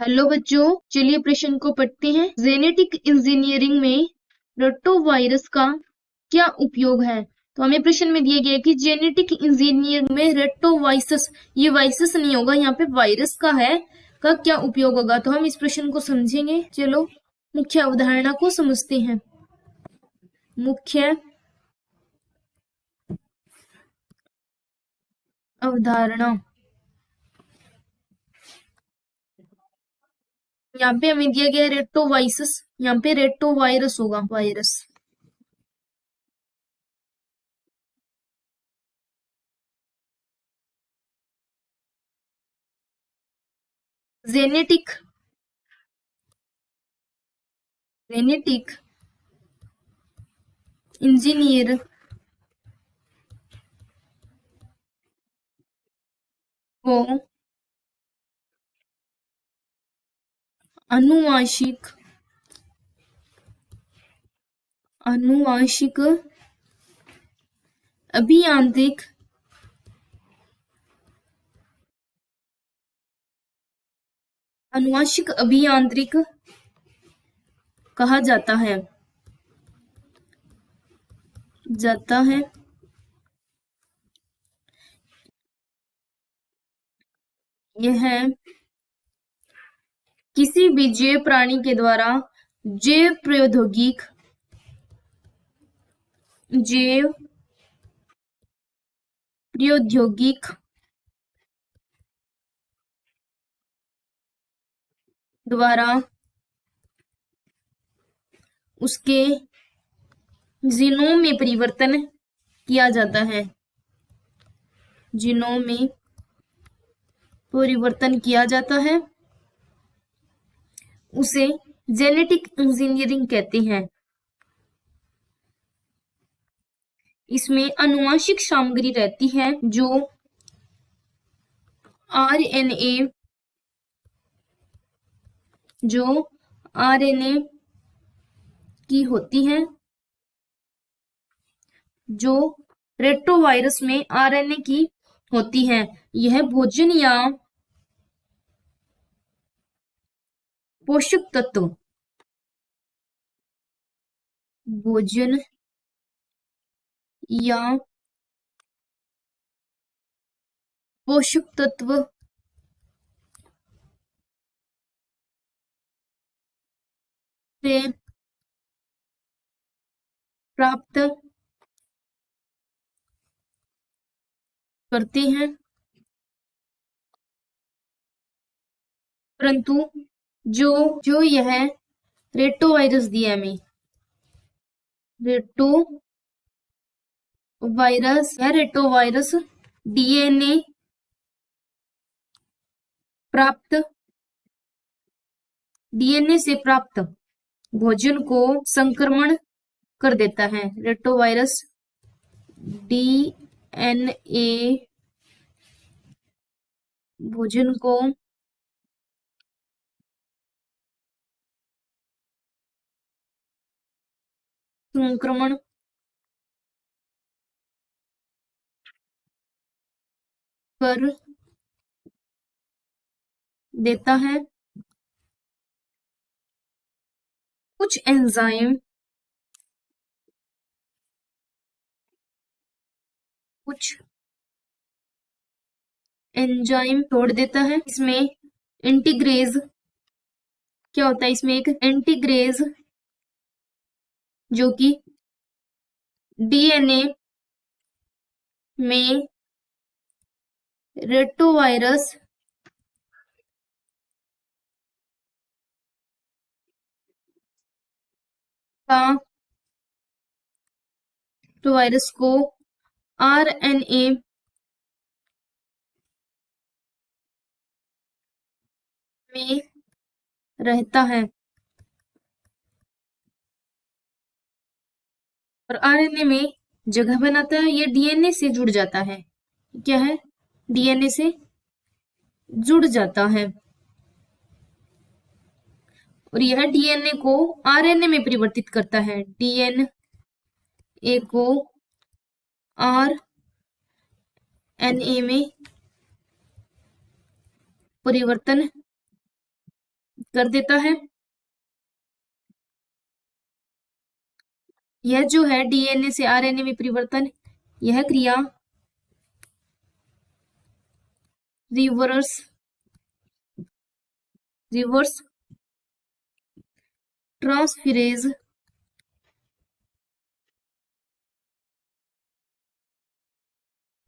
Hello बच्चों, चलिए प्रश्न को पढ़ते हैं। जेनेटिक इंजीनियरिंग में रेट्रोवायरस का क्या उपयोग है? तो हमें प्रश्न में दिया गया है कि जेनेटिक इंजीनियरिंग में रेट्रोवायरस, ये वायरस नहीं होगा, यहाँ पे वायरस का है, का क्या उपयोग होगा। तो हम इस प्रश्न को समझेंगे। चलो मुख्य अवधारणा को समझते हैं। मुख्य अवधारणा, यहाँ पे हमें दिया गया है रेट्रोवायरस, यहाँ पे रेट्रोवायरस होगा, वायरस। जेनेटिक जेनेटिक इंजीनियर को अनुवांशिक अनुवांशिक अभियांत्रिक अनुवांशिक अभियांत्रिक कहा जाता है। यह किसी भी जैव प्राणी के द्वारा जैव प्रौद्योगिक द्वारा उसके जीनोम में परिवर्तन किया जाता है। जीनोम में परिवर्तन किया जाता है, उसे जेनेटिक इंजीनियरिंग कहते हैं। इसमें आनुवंशिक सामग्री रहती है जो आरएनए की होती है, जो रेट्रोवायरस में आरएनए की होती है। यह भोजन या पोषक तत्व भोजन या पोषक तत्व से प्राप्त करते हैं, परंतु जो जो यह रेट्रोवायरस दिया हमें, रेट्रोवायरस डीएनए से प्राप्त भोजन को संक्रमण कर देता है। रेट्रोवायरस डीएनए भोजन को संक्रमण कर देता है। कुछ एंजाइम छोड़ देता है। इसमें एंटीग्रेज क्या होता है? इसमें एक एंटीग्रेज जो कि डीएनए में रेट्रोवायरस का वायरस को आरएनए में रहता है और आरएनए में जगह बनाता है। ये डीएनए से जुड़ जाता है। क्या है? डीएनए से जुड़ जाता है और यह डीएनए को आरएनए में परिवर्तित करता है। डीएनए को आरएनए में परिवर्तन कर देता है। यह जो है डीएनए से आरएनए में परिवर्तन, यह क्रिया रिवर्स ट्रांसफेरेज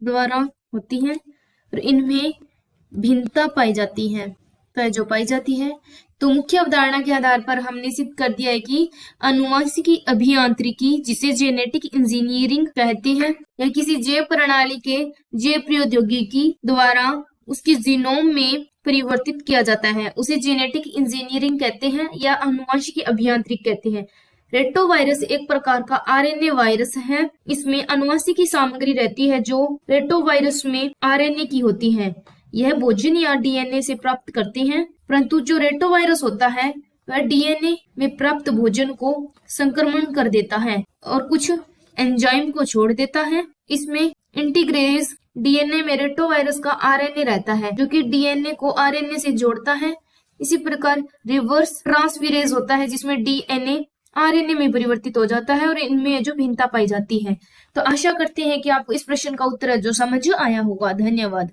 द्वारा होती है और इनमें भिन्नता पाई जाती है। तो जो पाई जाती है, तो मुख्य अवधारणा के आधार पर हमने सिद्ध कर दिया है कि आनुवंशिकी अभियांत्रिकी, जिसे जेनेटिक इंजीनियरिंग कहते हैं, यह किसी जैव प्रणाली के जैव प्रौद्योगिकी द्वारा उसके जीनोम में परिवर्तित किया जाता है, उसे जेनेटिक इंजीनियरिंग कहते हैं या आनुवंशिकी अभियांत्रिकी कहते हैं। रेट्रोवायरस एक प्रकार का आरएनए वायरस है। इसमें आनुवंशिकी सामग्री रहती है जो रेट्रोवायरस में आरएनए की होती है। यह भोजन या डीएनए से प्राप्त करते हैं, परंतु जो रेट्रोवायरस होता है वह डीएनए में प्राप्त भोजन को संक्रमण कर देता है और कुछ एंजाइम को छोड़ देता है। इसमें इंटीग्रेज डीएनए में रेट्रोवायरस का आरएनए रहता है जो कि डीएनए को आरएनए से जोड़ता है। इसी प्रकार रिवर्स ट्रांसफेरेज होता है जिसमें डीएनए आरएनए में परिवर्तित हो जाता है और इनमें जो भिन्नता पाई जाती है। तो आशा करते हैं कि आपको इस प्रश्न का उत्तर जो समझ आया होगा। धन्यवाद।